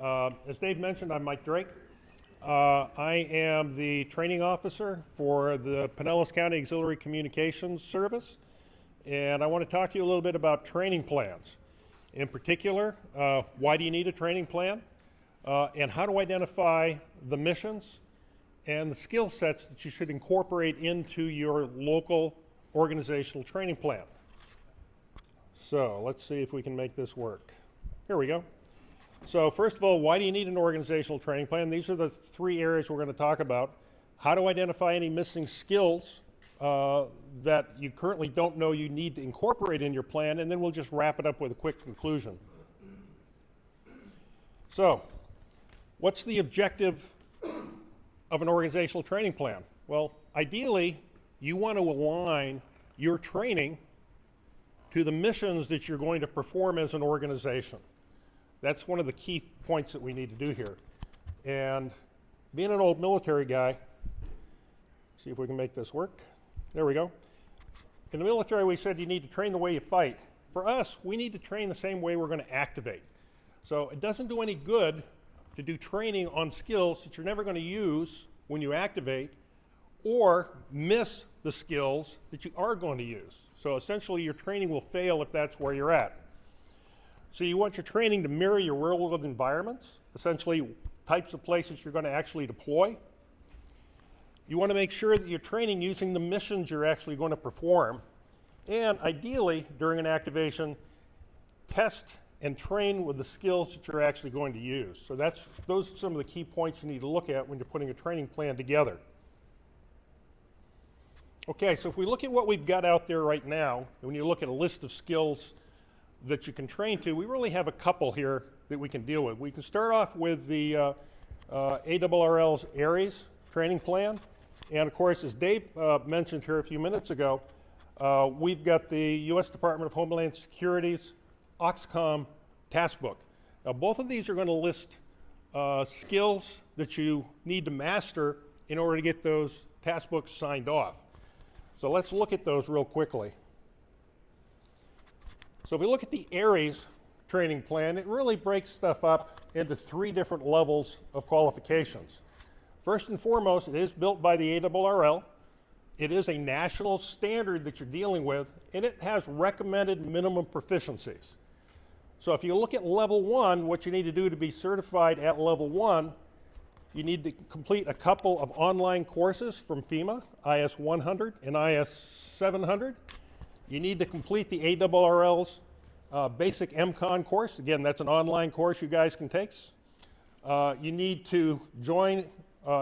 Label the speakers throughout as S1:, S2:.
S1: As Dave mentioned, I'm Mike Drake. I am the training officer for the Pinellas County Auxiliary Communications Service, and I want to talk to you a little bit about training plans. In particular, why do you need a training plan, and how to identify the missions and the skill sets that you should incorporate into your local organizational training plan. So let's see if we can make this work. Here we go. So first of all, why do you need an organizational training plan? These are the three areas we're going to talk about. How to identify any missing skills that you currently don't know you need to incorporate in your plan, and then we'll just wrap it up with a quick conclusion. So, what's the objective of an organizational training plan? Well, ideally, you want to align your training to the missions that you're going to perform as an organization. That's one of the key points that we need to do here. And being an old military guy, see if we can make this work. There we go. In the military, we said you need to train the way you fight. For us, we need to train the same way we're going to activate. So it doesn't do any good to do training on skills that you're never going to use when you activate, or miss the skills that you are going to use. So essentially, your training will fail if that's where you're at. So you want your training to mirror your real-world environments, essentially types of places you're going to actually deploy. You want to make sure that you're training using the missions you're actually going to perform, and ideally, during an activation, test and train with the skills that you're actually going to use. So those are some of the key points you need to look at when you're putting a training plan together. Okay, so if we look at what we've got out there right now, and when you look at a list of skills that you can train to, we really have a couple here that we can deal with. We can start off with the ARRL's ARES training plan. And of course, as Dave mentioned here a few minutes ago, we've got the U.S. Department of Homeland Security's ARESCON task book. Now, both of these are going to list skills that you need to master in order to get those task books signed off. So let's look at those real quickly. So if we look at the ARES training plan, it really breaks stuff up into three different levels of qualifications. First and foremost, it is built by the ARRL. It is a national standard that you're dealing with, and it has recommended minimum proficiencies. So if you look at level 1, what you need to do to be certified at level 1, you need to complete a couple of online courses from FEMA, IS 100 and IS 700. You need to complete the ARRL's basic MCON course. Again, that's an online course you guys can take. You need to join,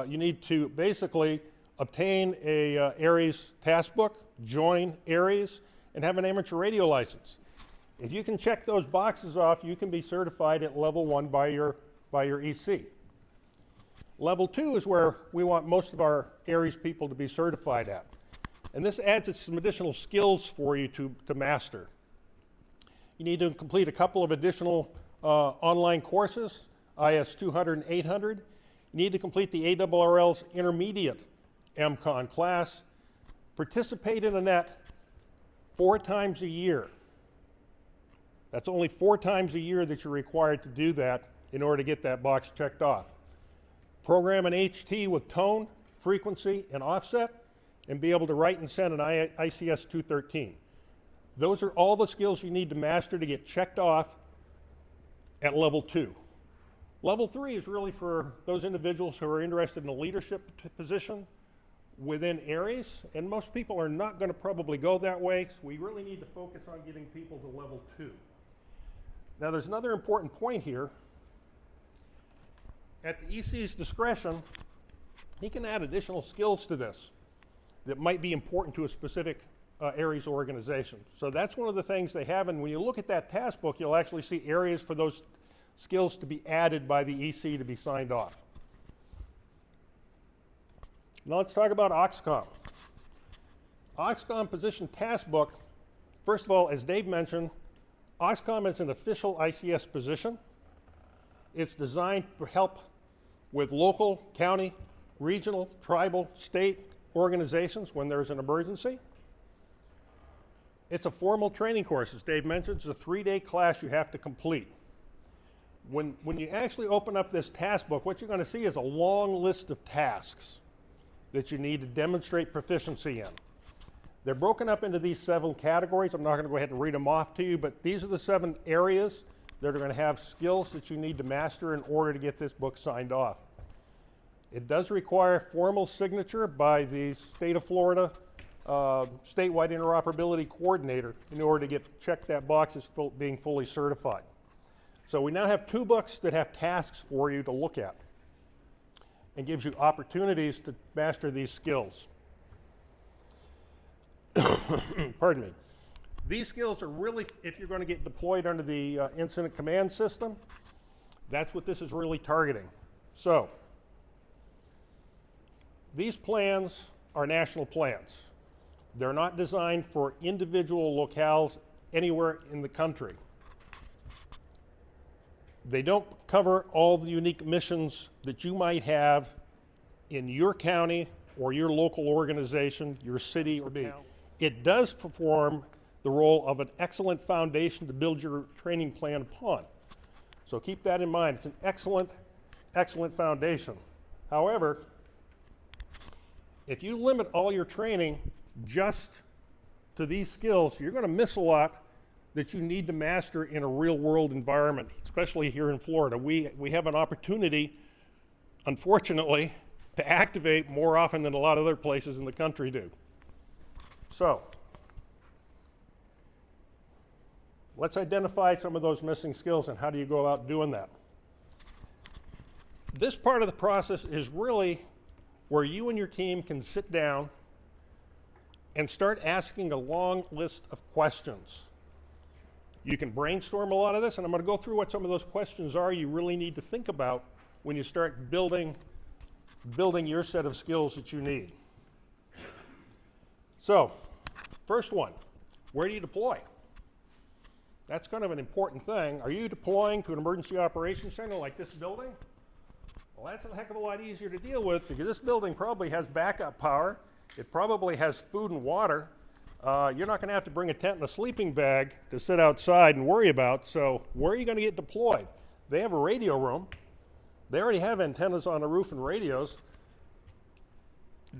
S1: you need to basically obtain a ARES task book, join ARES, and have an amateur radio license. If you can check those boxes off, you can be certified at level 1 by your EC. Level 2 is where we want most of our ARES people to be certified at. And this adds some additional skills for you to master. You need to complete a couple of additional online courses, IS 200 and 800. You need to complete the ARRL's intermediate MCON class. Participate in a net 4 times a year. That's only 4 times a year that you're required to do that in order to get that box checked off. Program an HT with tone, frequency, and offset, and be able to write and send an ICS 213. Those are all the skills you need to master to get checked off at level 2. Level 3 is really for those individuals who are interested in a leadership position within ARES, and most people are not going to probably go that way, so we really need to focus on getting people to level 2. Now, there's another important point here. At the EC's discretion, he can add additional skills to this that might be important to a specific ARES organization. So that's one of the things they have, and when you look at that task book, you'll actually see areas for those skills to be added by the EC to be signed off. Now let's talk about ARESCON. ARESCON position task book, first of all, as Dave mentioned, ARESCON is an official ICS position. It's designed to help with local, county, regional, tribal, state organizations when there's an emergency. It's a formal training course, as Dave mentioned. It's a 3-day class you have to complete. When you actually open up this task book, what you're going to see is a long list of tasks that you need to demonstrate proficiency in. They're broken up into these 7 categories. I'm not going to go ahead and read them off to you, but these are the 7 areas that are going to have skills that you need to master in order to get this book signed off. It does require formal signature by the state of Florida statewide interoperability coordinator in order to check that box as being fully certified. So we now have 2 books that have tasks for you to look at and gives you opportunities to master these skills. Pardon me. These skills are really, if you're going to get deployed under the incident command system, that's what this is really targeting. So these plans are national plans. They're not designed for individual locales anywhere in the country. They don't cover all the unique missions that you might have in your county or your local organization, your city or town. It does perform the role of an excellent foundation to build your training plan upon. So keep that in mind. It's an excellent, excellent foundation. However, if you limit all your training just to these skills, you're going to miss a lot that you need to master in a real world environment, especially here in Florida. We have an opportunity, unfortunately, to activate more often than a lot of other places in the country do. So, let's identify some of those missing skills and how do you go about doing that. This part of the process is really where you and your team can sit down and start asking a long list of questions. You can brainstorm a lot of this, and I'm going to go through what some of those questions are you really need to think about when you start building your set of skills that you need. So, first one, where do you deploy? That's kind of an important thing. Are you deploying to an emergency operations center like this building? Well, that's a heck of a lot easier to deal with because this building probably has backup power. It probably has food and water. You're not going to have to bring a tent and a sleeping bag to sit outside and worry about. So where are you going to get deployed? They have a radio room. They already have antennas on the roof and radios.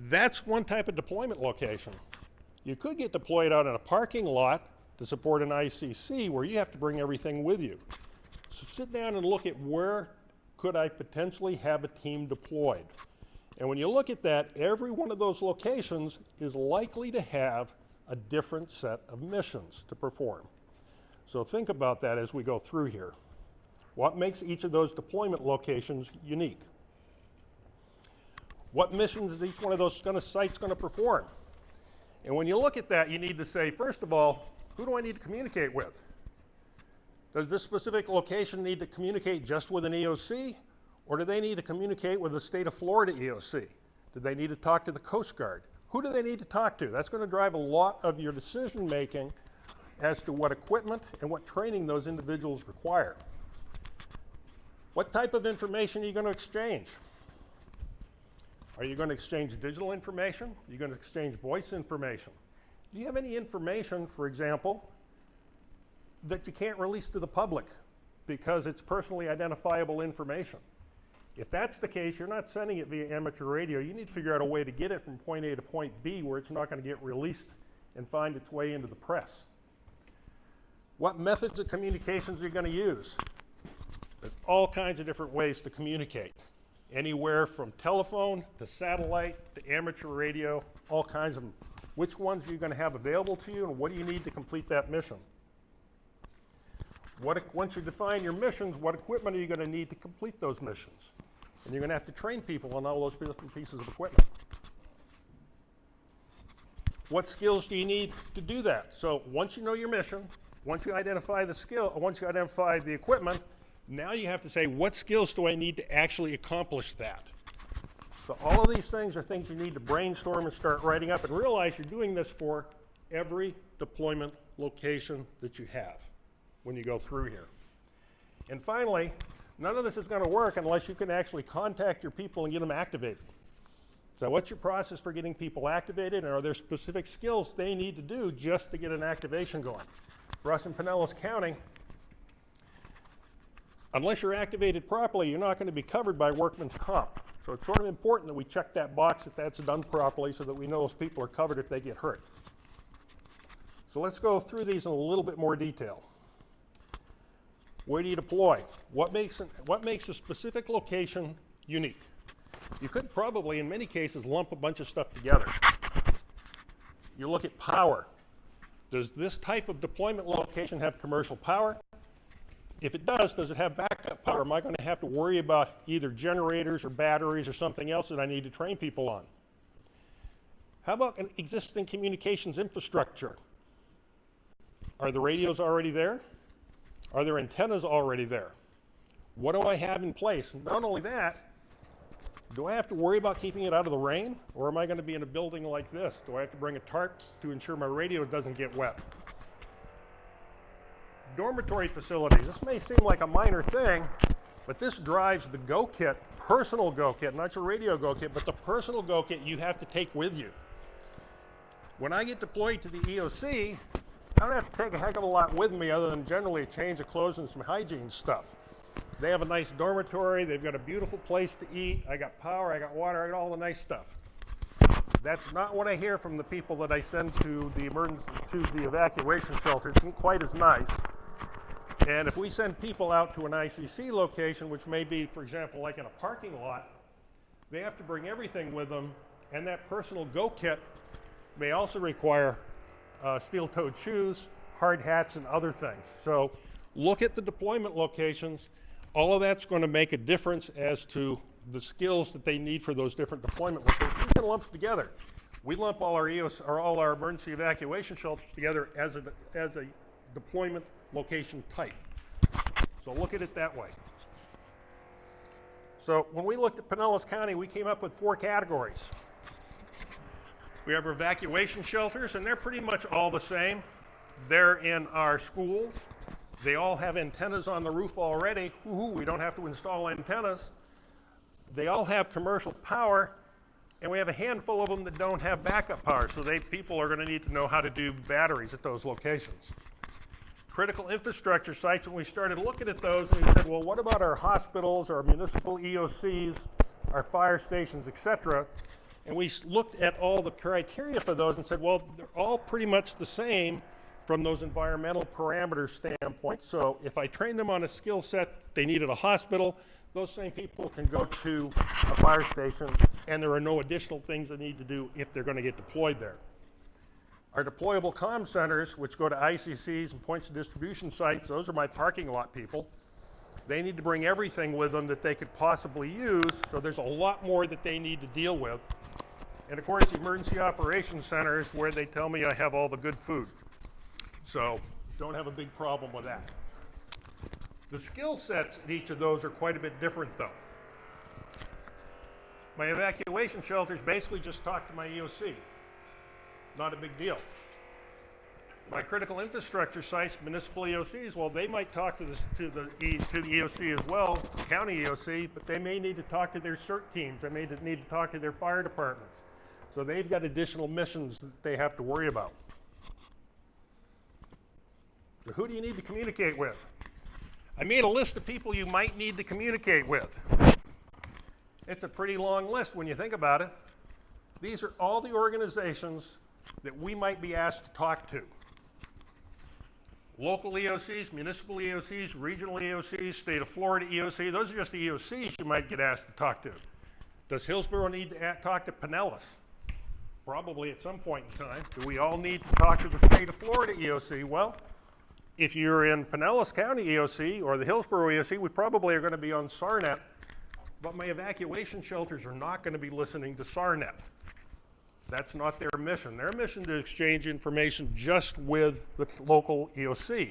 S1: That's one type of deployment location. You could get deployed out in a parking lot to support an ICC where you have to bring everything with you. So sit down and look at where could I potentially have a team deployed. And when you look at that, every one of those locations is likely to have a different set of missions to perform. So think about that as we go through here. What makes each of those deployment locations unique? What missions is each one of those sites going to perform? And when you look at that, you need to say, first of all, who do I need to communicate with? Does this specific location need to communicate just with an EOC, or do they need to communicate with the state of Florida EOC? Do they need to talk to the Coast Guard? Who do they need to talk to? That's going to drive a lot of your decision making as to what equipment and what training those individuals require. What type of information are you going to exchange? Are you going to exchange digital information? Are you going to exchange voice information? Do you have any information, for example, that you can't release to the public because it's personally identifiable information? If that's the case, you're not sending it via amateur radio. You need to figure out a way to get it from point A to point B where it's not going to get released and find its way into the press. What methods of communications are you going to use? There's all kinds of different ways to communicate. Anywhere from telephone to satellite to amateur radio, all kinds of them. Which ones are you going to have available to you and what do you need to complete that mission? Once you define your missions, what equipment are you going to need to complete those missions? And you're going to have to train people on all those different pieces of equipment. What skills do you need to do that? So once you know your mission, once you identify the skill, once you identify the equipment, now you have to say, what skills do I need to actually accomplish that? So all of these things are things you need to brainstorm and start writing up and realize you're doing this for every deployment location that you have when you go through here. And finally, none of this is going to work unless you can actually contact your people and get them activated. So what's your process for getting people activated, and are there specific skills they need to do just to get an activation going? For us in Pinellas County, Unless you're activated properly, you're not going to be covered by workman's comp. So it's sort of important that we check that box if that's done properly so that we know those people are covered if they get hurt. So let's go through these in a little bit more detail. Where do you deploy? What makes a specific location unique? You could probably, in many cases, lump a bunch of stuff together. You look at power. Does this type of deployment location have commercial power? If it does it have backup power? Am I going to have to worry about either generators or batteries or something else that I need to train people on? How about an existing communications infrastructure? Are the radios already there? Are there antennas already there? What do I have in place? And not only that, do I have to worry about keeping it out of the rain? Or am I going to be in a building like this? Do I have to bring a tarp to ensure my radio doesn't get wet? Dormitory facilities. This may seem like a minor thing, but this drives the Go Kit, personal Go Kit, not your radio Go Kit, but the personal Go Kit you have to take with you. When I get deployed to the EOC, I don't have to take a heck of a lot with me other than generally a change of clothes and some hygiene stuff. They have a nice dormitory, they've got a beautiful place to eat, I got power, I got water, I got all the nice stuff. That's not what I hear from the people that I send to the evacuation shelter. It isn't quite as nice. And if we send people out to an ICC location, which may be, for example, like in a parking lot, they have to bring everything with them, and that personal Go Kit may also require steel-toed shoes, hard hats, and other things. So look at the deployment locations. All of that's going to make a difference as to the skills that they need for those different deployment locations. We can lump together. We lump all our EOS or all our emergency evacuation shelters together as a deployment location type. So look at it that way. So when we looked at Pinellas County, we came up with 4 categories. We have our evacuation shelters, and they're pretty much all the same. They're in our schools. They all have antennas on the roof already. Woo-hoo, we don't have to install antennas. They all have commercial power, and we have a handful of them that don't have backup power, so people are going to need to know how to do batteries at those locations. Critical infrastructure sites, when we started looking at those, and we said, well, what about our hospitals, our municipal EOCs, our fire stations, etc.? And we looked at all the criteria for those and said, well, they're all pretty much the same from those environmental parameter standpoint. So if I train them on a skill set, they needed a hospital, those same people can go to a fire station, and there are no additional things they need to do if they're going to get deployed there. Our deployable comm centers, which go to ICCs and points of distribution sites, those are my parking lot people. They need to bring everything with them that they could possibly use, so there's a lot more that they need to deal with. And of course, the emergency operations center is where they tell me I have all the good food. So don't have a big problem with that. The skill sets at each of those are quite a bit different though. My evacuation shelters basically just talk to my EOC. Not a big deal. My critical infrastructure sites, municipal EOCs, well, they might talk to the EOC as well, county EOC, but they may need to talk to their CERT teams. They may need to talk to their fire departments. So they've got additional missions that they have to worry about. So who do you need to communicate with? I made a list of people you might need to communicate with. It's a pretty long list when you think about it. These are all the organizations that we might be asked to talk to. Local EOCs, municipal EOCs, regional EOCs, state of Florida EOC, those are just the EOCs you might get asked to talk to. Does Hillsborough need to talk to Pinellas? Probably at some point in time. Do we all need to talk to the state of Florida EOC? Well, if you're in Pinellas County EOC or the Hillsborough EOC, we probably are going to be on SARNet, but my evacuation shelters are not going to be listening to SARNet. That's not their mission. Their mission to exchange information just with the local EOC.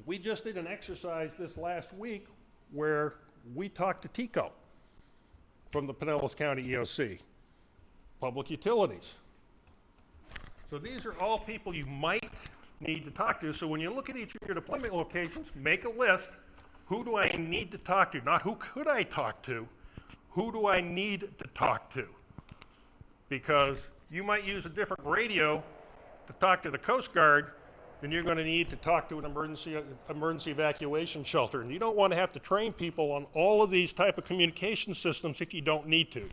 S1: We just did an exercise this last week where we talked to TICO from the Pinellas County EOC, public utilities. So these are all people you might need to talk to. So when you look at each of your deployment locations, make a list. Who do I need to talk to? Not who could I talk to, who do I need to talk to? Because you might use a different radio to talk to the Coast Guard then you're going to need to talk to an emergency evacuation shelter. And you don't want to have to train people on all of these type of communication systems if you don't need to.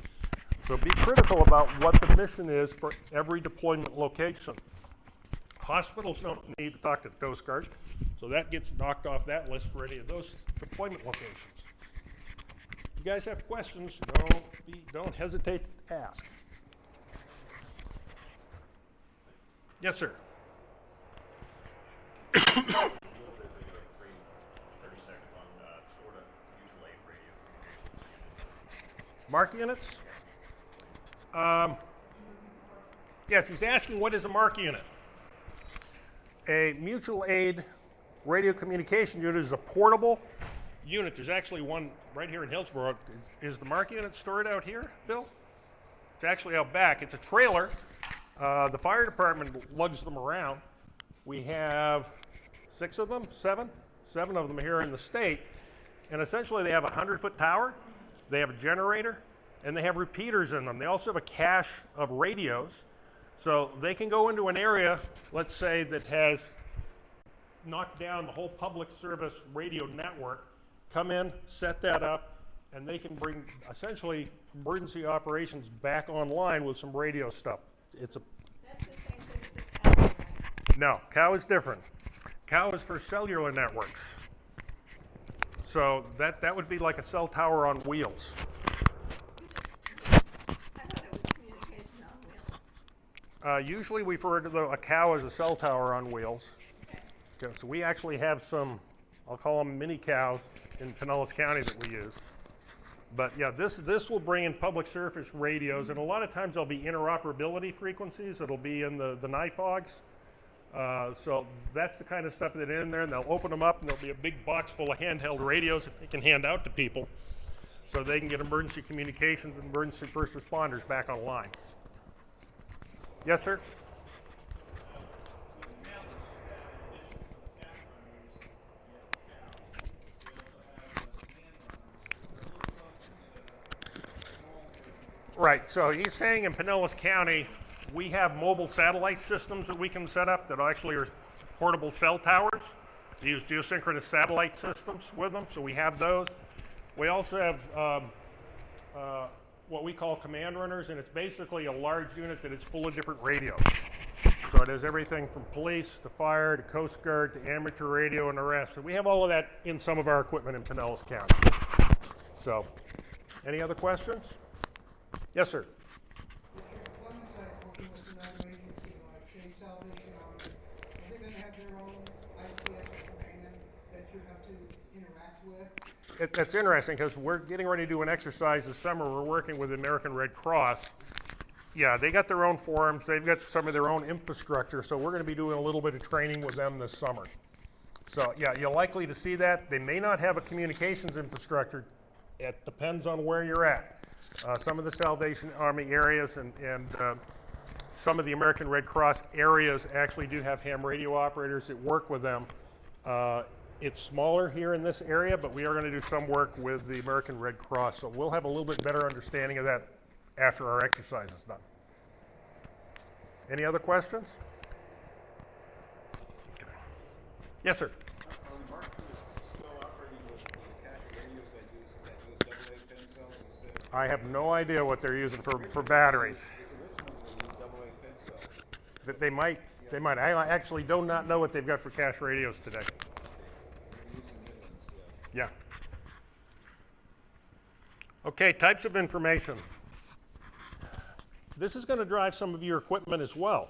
S1: So be critical about what the mission is for every deployment location. Hospitals don't need to talk to the Coast Guard, so that gets knocked off that list for any of those deployment locations. If you guys have questions, don't hesitate to ask. Yes, sir. Mark units? Yes, he's asking what is a MARC unit. A mutual aid radio communication unit is a portable unit. There's actually one right here in Hillsborough. Is the MARC unit stored out here, Bill? It's actually out back. It's a trailer. The fire department lugs them around. We have 6 of them, 7 of them here in the state. And essentially they have a 100-foot tower, they have a generator, and they have repeaters in them. They also have a cache of radios. So they can go into an area, let's say, that has knocked down the whole public service radio network, come in, set that up, and they can bring essentially emergency operations back online with some radio stuff. That's the same thing as a cow, right? No, cow is different. Cow is for cellular networks. So that would be like a cell tower on wheels.
S2: I thought it was communication on wheels.
S1: Usually we refer to a cow as a cell tower on wheels. Okay, so we actually have some, I'll call them mini cows in Pinellas County that we use. But yeah, this will bring in public surface radios, and a lot of times there'll be interoperability frequencies. It'll be in the NIFOGs. So that's the kind of stuff that's in there, and they'll open them up, and there'll be a big box full of handheld radios that they can hand out to people so they can get emergency communications and emergency first responders back online. Yes, sir? Right, so he's saying in Pinellas County, we have mobile satellite systems that we can set up that actually are portable cell towers. We use geosynchronous satellite systems with them, so we have those. We also have what we call command runners, and it's basically a large unit that is full of different radios. So it has everything from police to fire to Coast Guard to amateur radio and the rest. So we have all of that in some of our equipment in Pinellas County. So, any other questions? Yes, sir. That's interesting because we're getting ready to do an exercise this summer. We're working with the American Red Cross. Yeah, they got their own forums. They've got some of their own infrastructure. So we're going to be doing a little bit of training with them this summer. So yeah, you're likely to see that. They may not have a communications infrastructure. It depends on where you're at. Some of the Salvation Army areas and some of the American Red Cross areas actually do have ham radio operators that work with them. It's smaller here in this area, but we are going to do some work with the American Red Cross, so we'll have a little bit better understanding of that after our exercise is done. Any other questions? Okay. Yes, sir. I have no idea what they're using for batteries. That they might. I actually do not know what they've got for cache radios today. Yeah. Okay, types of information. This is going to drive some of your equipment as well.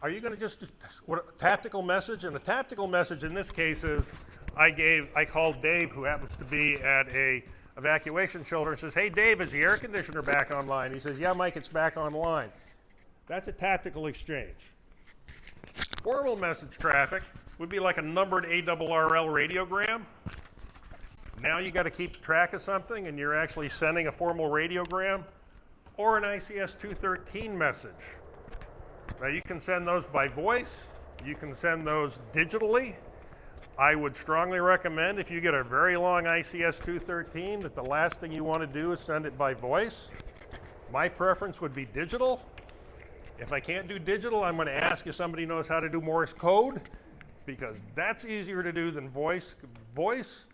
S1: Are you going to just what a tactical message? And the tactical message in this case is I called Dave, who happens to be at a evacuation shelter, and says, "Hey Dave, is the air conditioner back online?" He says, "Yeah, Mike, it's back online." That's a tactical exchange. Formal message traffic would be like a numbered ARRL radiogram. Now you got to keep track of something and you're actually sending a formal radiogram or an ICS 213 message. Now you can send those by voice, you can send those digitally. I would strongly recommend if you get a very long ICS 213 that the last thing you want to do is send it by voice. My preference would be digital. If I can't do digital, I'm going to ask if somebody knows how to do Morse code, because that's easier to do than voice. Voice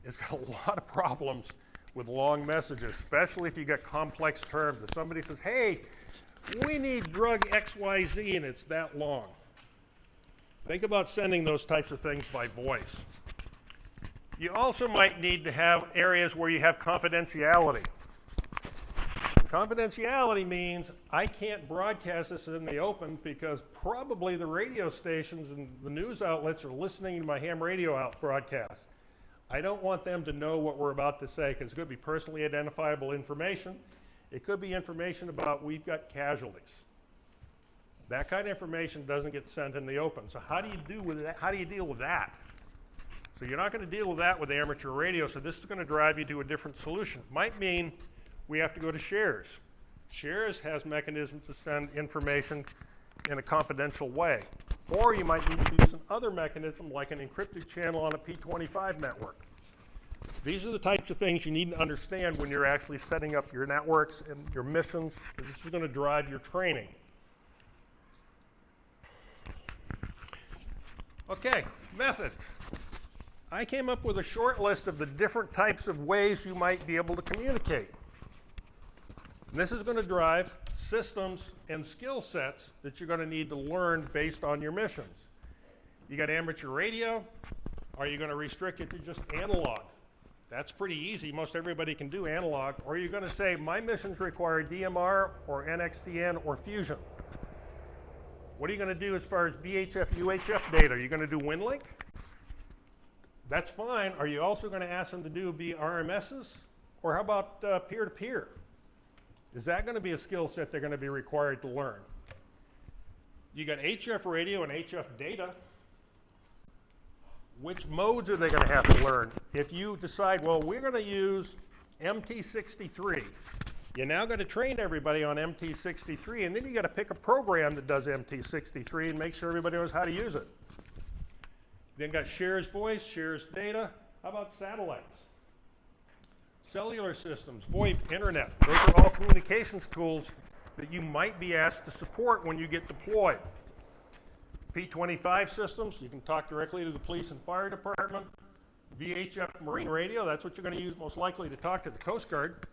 S1: has got a lot of problems with long messages, especially if you got complex terms. If somebody says, hey, we need drug XYZ and it's that long. Think about sending those types of things by voice. You also might need to have areas where you have confidentiality. Confidentiality means I can't broadcast this in the open because probably the radio stations and the news outlets are listening to my ham radio broadcast. I don't want them to know what we're about to say because it could be personally identifiable information. It could be information about we've got casualties. That kind of information doesn't get sent in the open. So how do you do with that? How do you deal with that? So you're not going to deal with that with amateur radio, so this is going to drive you to a different solution. Might mean we have to go to shares. Shares has mechanisms to send information in a confidential way. Or you might need to use some other mechanism like an encrypted channel on a P25 network. These are the types of things you need to understand when you're actually setting up your networks and your missions, because this is going to drive your training. Okay, methods. I came up with a short list of the different types of ways you might be able to communicate. And this is going to drive systems and skill sets that you're going to need to learn based on your missions. You got amateur radio. Are you going to restrict it to just analog? That's pretty easy. Most everybody can do analog. Or are you going to say, my missions require DMR or NXDN or fusion? What are you going to do as far as VHF, UHF data? Are you going to do WinLink? That's fine. Are you also going to ask them to do RMSs? Or how about peer-to-peer? Is that going to be a skill set they're going to be required to learn? You got HF radio and HF data. Which modes are they going to have to learn? If you decide, well, we're going to use MT63, you now got to train everybody on MT63, and then you got to pick a program that does MT63 and make sure everybody knows how to use it. Then got shares voice, shares data. How about satellites? Cellular systems, VoIP, internet. Those are all communications tools that you might be asked to support when you get deployed. P25 systems, you can talk directly to the police and fire department. VHF marine radio, that's what you're going to use most likely to talk to the Coast Guard.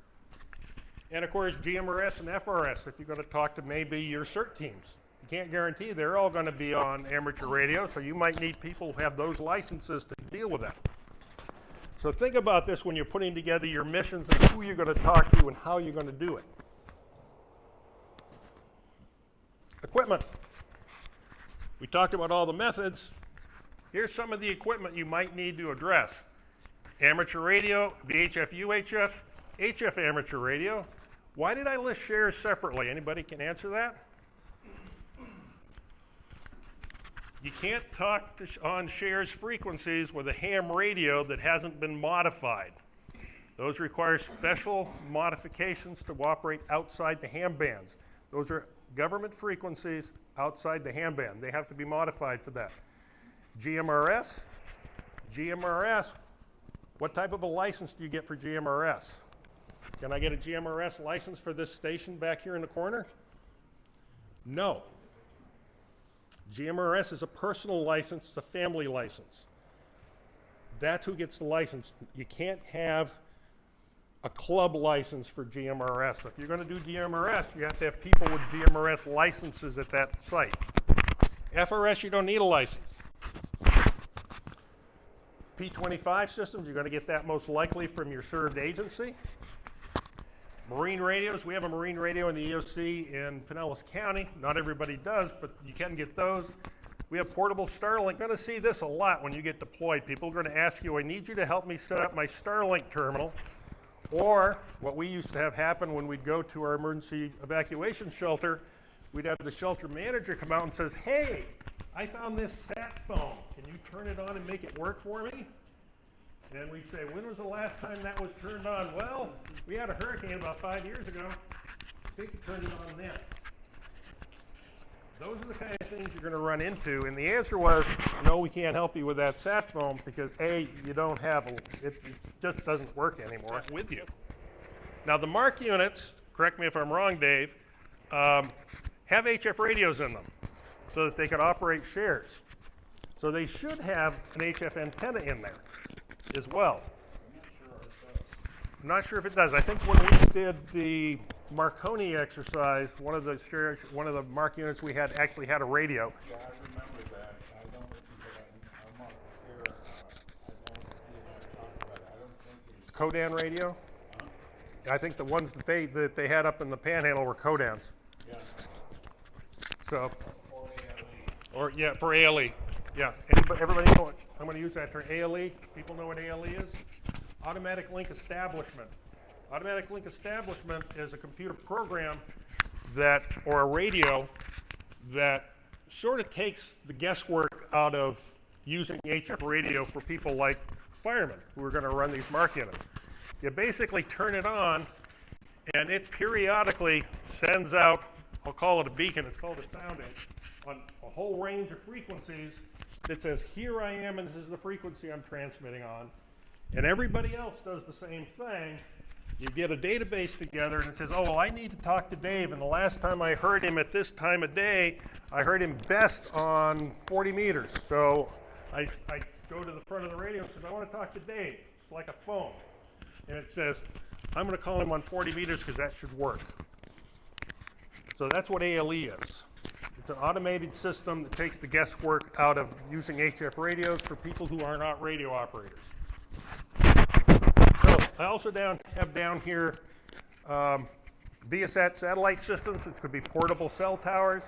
S1: And of course, GMRS and FRS, if you're going to talk to maybe your CERT teams. You can't guarantee they're all going to be on amateur radio, so you might need people who have those licenses to deal with that. So think about this when you're putting together your missions and who you're going to talk to and how you're going to do it. Equipment. We talked about all the methods. Here's some of the equipment you might need to address. Amateur radio, VHF, UHF, HF amateur radio. Why did I list shares separately? Anybody can answer that? You can't talk on shares frequencies with a ham radio that hasn't been modified. Those require special modifications to operate outside the ham bands. Those are government frequencies outside the ham band. They have to be modified for that. GMRS. GMRS, what type of a license do you get for GMRS? Can I get a GMRS license for this station back here in the corner? No. GMRS is a personal license, it's a family license. That's who gets the license. You can't have a club license for GMRS. If you're going to do GMRS, you have to have people with GMRS licenses at that site. FRS, you don't need a license. P25 systems, you're going to get that most likely from your served agency. Marine radios, we have a marine radio in the EOC in Pinellas County. Not everybody does, but you can get those. We have portable Starlink. You're going to see this a lot when you get deployed. People are going to ask you, I need you to help me set up my Starlink terminal. Or what we used to have happen when we'd go to our emergency evacuation shelter, we'd have the shelter manager come out and says, hey, I found this sat phone. Can you turn it on and make it work for me? And we'd say, when was the last time that was turned on? Well, we had a hurricane about 5 years ago. I think you turned it on then. Those are the kind of things you're going to run into. And the answer was, no, we can't help you with that sat phone because A, you don't have, it just doesn't work anymore with you. Now the MARC units, correct me if I'm wrong, Dave, have HF radios in them so that they could operate shares. So they should have an HF antenna in there as well. I'm not sure if it does. I think when we did the Marconi exercise, one of the MARC units we had actually had a radio.
S3: Yeah, I remember that. I don't think I'm not clear. I don't hear talk about it. I don't think
S1: It's Codan radio. I think the ones that they had up in the Panhandle were Codans.
S3: Yeah.
S1: So,
S3: Or ALE.
S1: or yeah, for ALE. Yeah. Everybody know what I'm going to use that term. ALE. People know what ALE is. Automatic link establishment. Automatic link establishment is a computer program that, or a radio that sort of takes the guesswork out of using HF radio for people like firemen who are going to run these MARC units. You basically turn it on, and it periodically sends out, I'll call it a beacon, it's called a sounding, on a whole range of frequencies that says, here I am, and this is the frequency I'm transmitting on. And everybody else does the same thing. You get a database together, and it says, oh, well, I need to talk to Dave, and the last time I heard him at this time of day, I heard him best on 40 meters. So I go to the front of the radio and say, I want to talk to Dave. It's like a phone. And it says, I'm going to call him on 40 meters because that should work. So that's what ALE is. It's an automated system that takes the guesswork out of using HF radios for people who are not radio operators. So I also have down here VSAT satellite systems, which could be portable cell towers,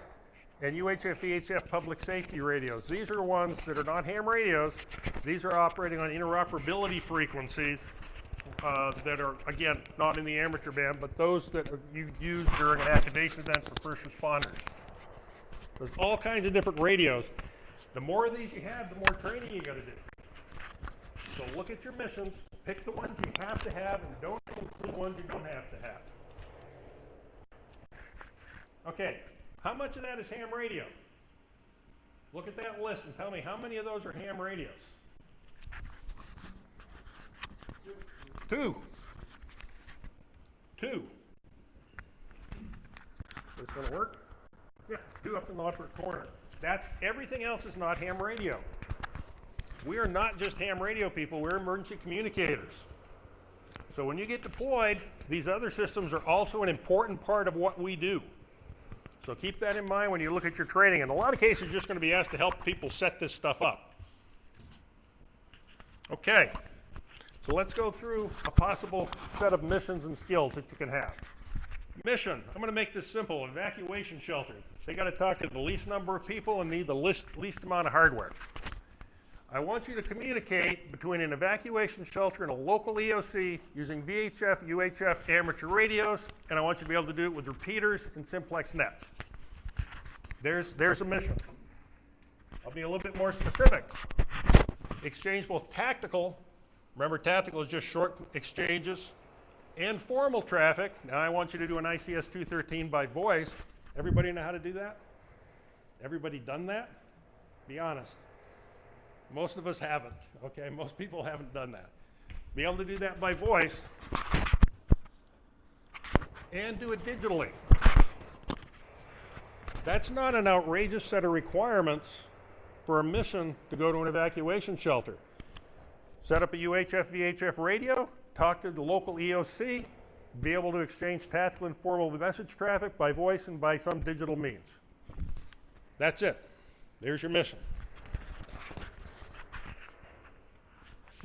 S1: and UHF, VHF public safety radios. These are ones that are not ham radios. These are operating on interoperability frequencies that are, again, not in the amateur band, but those that you use during an activation event for first responders. There's all kinds of different radios. The more of these you have, the more training you got to do. So look at your missions, pick the ones you have to have, and don't include ones you don't have to have. Okay, how much of that is ham radio? Look at that list and tell me how many of those are ham radios. 2. 2. Is this going to work? Yeah, 2 up in the upper corner. That's everything else is not ham radio. We are not just ham radio people, we're emergency communicators. So when you get deployed, these other systems are also an important part of what we do. So keep that in mind when you look at your training. In a lot of cases, you're just going to be asked to help people set this stuff up. Okay, so let's go through a possible set of missions and skills that you can have. Mission, I'm going to make this simple, evacuation shelter. They got to talk to the least number of people and need the least amount of hardware. I want you to communicate between an evacuation shelter and a local EOC using VHF, UHF amateur radios, and I want you to be able to do it with repeaters and simplex nets. There's a mission. I'll be a little bit more specific. Exchange both tactical, remember tactical is just short exchanges, and formal traffic. Now I want you to do an ICS 213 by voice. Everybody know how to do that? Everybody done that? Be honest. Most of us haven't, okay? Most people haven't done that. Be able to do that by voice and do it digitally. That's not an outrageous set of requirements for a mission to go to an evacuation shelter. Set up a UHF, VHF radio, talk to the local EOC, be able to exchange tactical and formal message traffic by voice and by some digital means. That's it. There's your mission.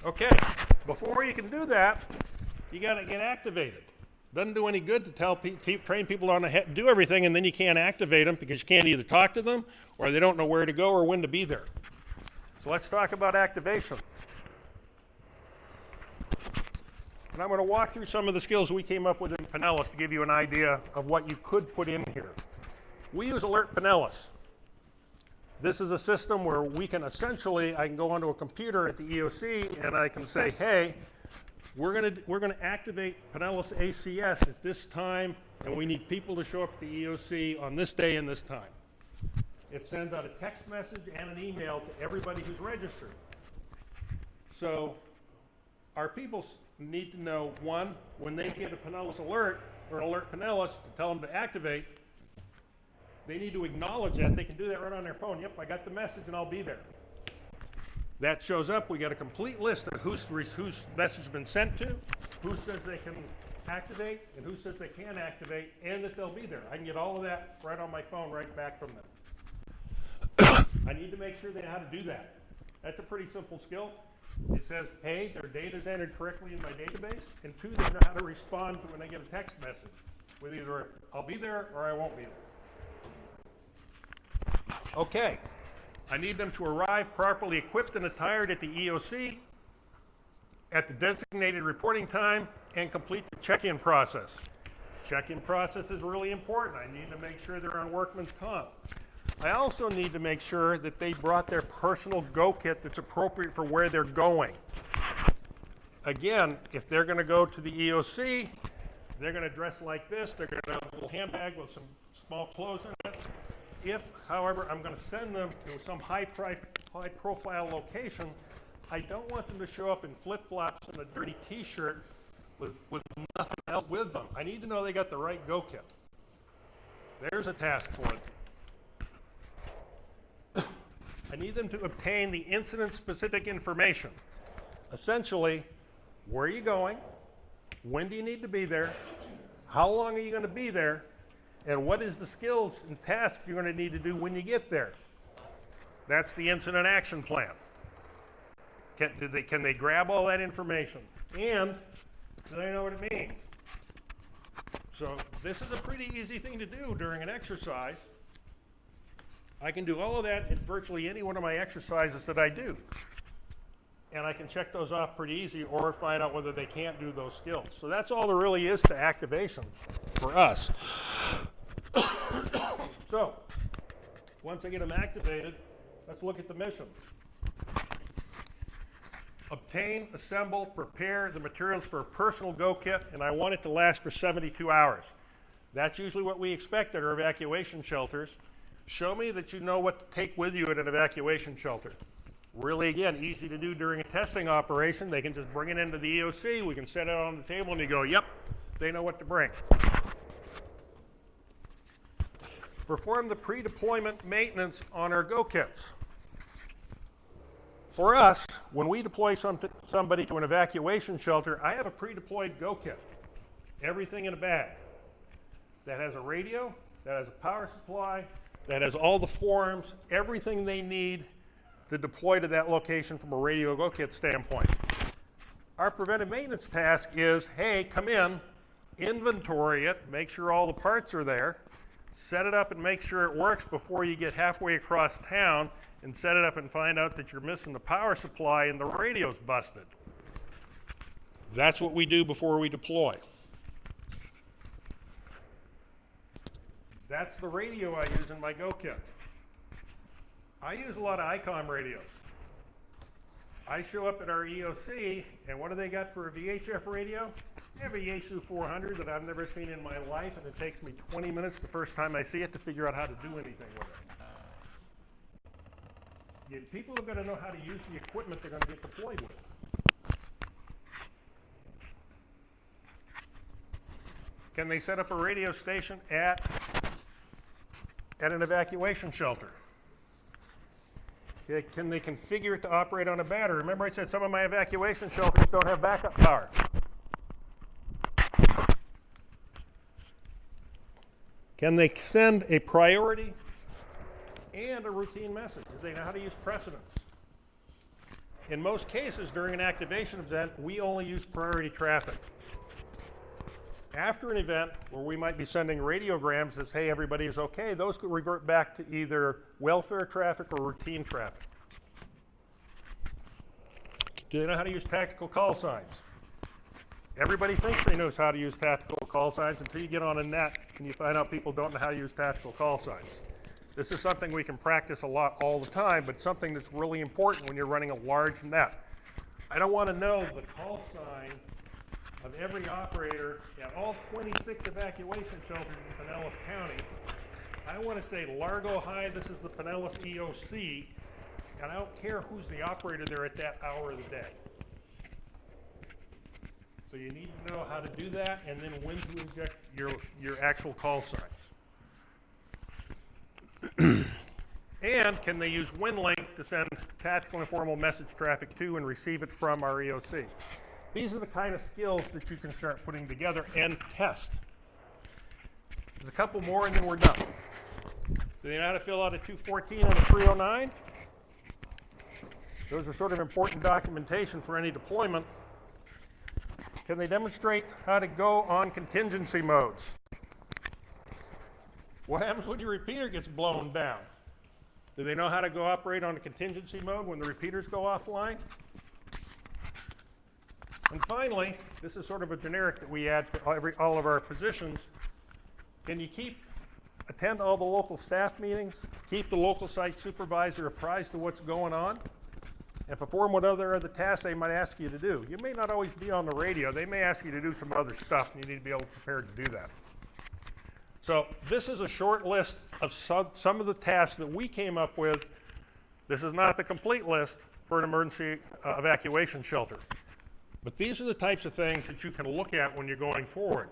S1: Okay, before you can do that, you got to get activated. Doesn't do any good to train people on how to do everything and then you can't activate them because you can't either talk to them or they don't know where to go or when to be there. So let's talk about activation. And I'm going to walk through some of the skills we came up with in Pinellas to give you an idea of what you could put in here. We use Alert Pinellas. This is a system where we can essentially, I can go onto a computer at the EOC and I can say, hey, we're going to activate Pinellas ACS at this time, and we need people to show up at the EOC on this day and this time. It sends out a text message and an email to everybody who's registered. So our people need to know, one, when they get a Pinellas alert or alert Pinellas to tell them to activate, They need to acknowledge that. They can do that right on their phone. Yep, I got the message and I'll be there. That shows up. We got a complete list of whose message has been sent to, who says they can activate, and who says they can't activate, and that they'll be there. I can get all of that right on my phone right back from them. I need to make sure they know how to do that. That's a pretty simple skill. It says, hey, their data is entered correctly in my database, and two, they know how to respond to when they get a text message with either I'll be there or I won't be there. Okay, I need them to arrive properly equipped and attired at the EOC at the designated reporting time and complete the check-in process. Check-in process is really important. I need to make sure they're on workman's comp. I also need to make sure that they brought their personal go kit that's appropriate for where they're going. Again, if they're going to go to the EOC, they're going to dress like this. They're going to have a little handbag with some small clothes in it. If, however, I'm going to send them to some high-profile location, I don't want them to show up in flip-flops and a dirty T-shirt with nothing else with them. I need to know they got the right go kit. There's a task for them. I need them to obtain the incident-specific information. Essentially, where are you going? When do you need to be there? How long are you going to be there? And what is the skills and tasks you're going to need to do when you get there? That's the incident action plan. Can they grab all that information? And do they know what it means? So this is a pretty easy thing to do during an exercise. I can do all of that in virtually any one of my exercises that I do. And I can check those off pretty easy or find out whether they can't do those skills. So that's all there really is to activation for us. So once I get them activated, let's look at the mission. Obtain, assemble, prepare the materials for a personal go kit, and I want it to last for 72 hours. That's usually what we expect at our evacuation shelters. Show me that you know what to take with you at an evacuation shelter. Really, again, easy to do during a testing operation. They can just bring it into the EOC. We can set it on the table and you go, yep, they know what to bring. Perform the pre-deployment maintenance on our go kits. For us, when we deploy somebody to an evacuation shelter, I have a pre-deployed go kit. Everything in a bag. That has a radio, that has a power supply, that has all the forms, everything they need to deploy to that location from a radio go kit standpoint. Our preventive maintenance task is, hey, come in, inventory it, make sure all the parts are there, set it up and make sure it works before you get halfway across town and set it up and find out that you're missing the power supply and the radio's busted. That's what we do before we deploy. That's the radio I use in my go kit. I use a lot of ICOM radios. I show up at our EOC, and what do they got for a VHF radio? They have a Yaesu 400 that I've never seen in my life, and it takes me 20 minutes the first time I see it to figure out how to do anything with it. People have got to know how to use the equipment they're going to get deployed with. Can they set up a radio station at an evacuation shelter? Okay, can they configure it to operate on a battery? Remember I said some of my evacuation shelters don't have backup power. Can they send a priority and a routine message? Do they know how to use precedence? In most cases during an activation event, we only use priority traffic. After an event where we might be sending radiograms that say, hey, everybody is okay, those could revert back to either welfare traffic or routine traffic. Do they know how to use tactical call signs? Everybody thinks they know how to use tactical call signs until you get on a net and you find out people don't know how to use tactical call signs. This is something we can practice a lot all the time, but something that's really important when you're running a large net. I don't want to know the call sign of every operator at all 26 evacuation shelters in Pinellas County. I want to say, Largo, hi, this is the Pinellas EOC, and I don't care who's the operator there at that hour of the day. So you need to know how to do that and then when to inject your actual call signs. And can they use WinLink to send tactical and informal message traffic to and receive it from our EOC? These are the kind of skills that you can start putting together and test. There's a couple more and then we're done. Do they know how to fill out a 214 and a 309? Those are sort of important documentation for any deployment. Can they demonstrate how to go on contingency modes? What happens when your repeater gets blown down? Do they know how to go operate on a contingency mode when the repeaters go offline? And finally, this is sort of a generic that we add to all of our positions. Can you attend all the local staff meetings, keep the local site supervisor apprised of what's going on, and perform what other tasks they might ask you to do? You may not always be on the radio. They may ask you to do some other stuff, and you need to be able to prepare to do that. So this is a short list of some of the tasks that we came up with. This is not the complete list for an emergency evacuation shelter. But these are the types of things that you can look at when you're going forward.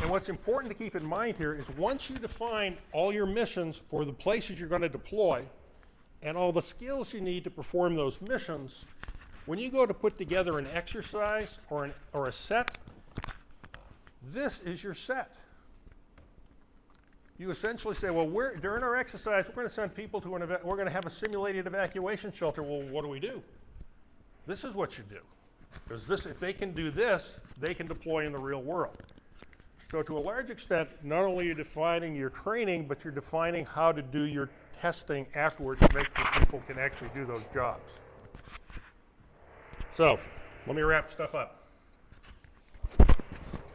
S1: And what's important to keep in mind here is once you define all your missions for the places you're going to deploy and all the skills you need to perform those missions, when you go to put together an exercise or a set, this is your set. You essentially say, well, during our exercise, we're going to send people to we're going to have a simulated evacuation shelter. Well, what do? This is what you do. Because if they can do this, they can deploy in the real world. So to a large extent, not only are you defining your training, but you're defining how to do your testing afterwards to make sure people can actually do those jobs. So let me wrap stuff up.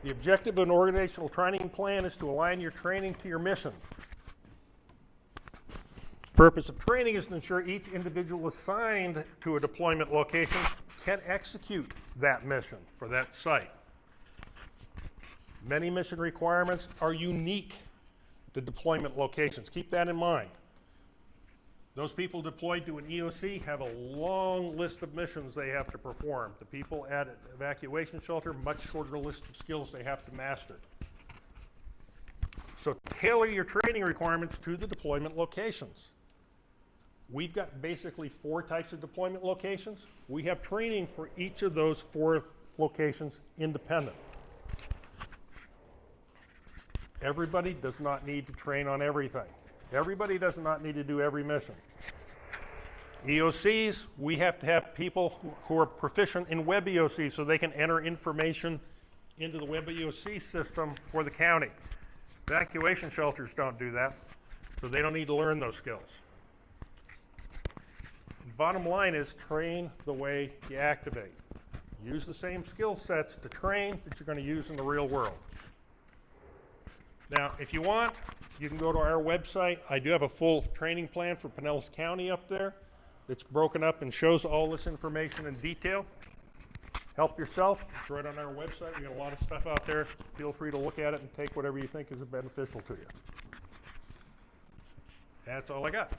S1: The objective of an organizational training plan is to align your training to your mission. The purpose of training is to ensure each individual assigned to a deployment location can execute that mission for that site. Many mission requirements are unique to deployment locations. Keep that in mind. Those people deployed to an EOC have a long list of missions they have to perform. The people at an evacuation shelter, much shorter list of skills they have to master. So tailor your training requirements to the deployment locations. We've got basically 4 types of deployment locations. We have training for each of those 4 locations independent. Everybody does not need to train on everything. Everybody does not need to do every mission. EOCs, we have to have people who are proficient in Web EOC so they can enter information into the Web EOC system for the county. Evacuation shelters don't do that, so they don't need to learn those skills. Bottom line is train the way you activate. Use the same skill sets to train that you're going to use in the real world. Now, if you want, you can go to our website. I do have a full training plan for Pinellas County up there that's broken up and shows all this information in detail. Help yourself. It's right on our website. We got a lot of stuff out there. Feel free to look at it and take whatever you think is beneficial to you. That's all I got.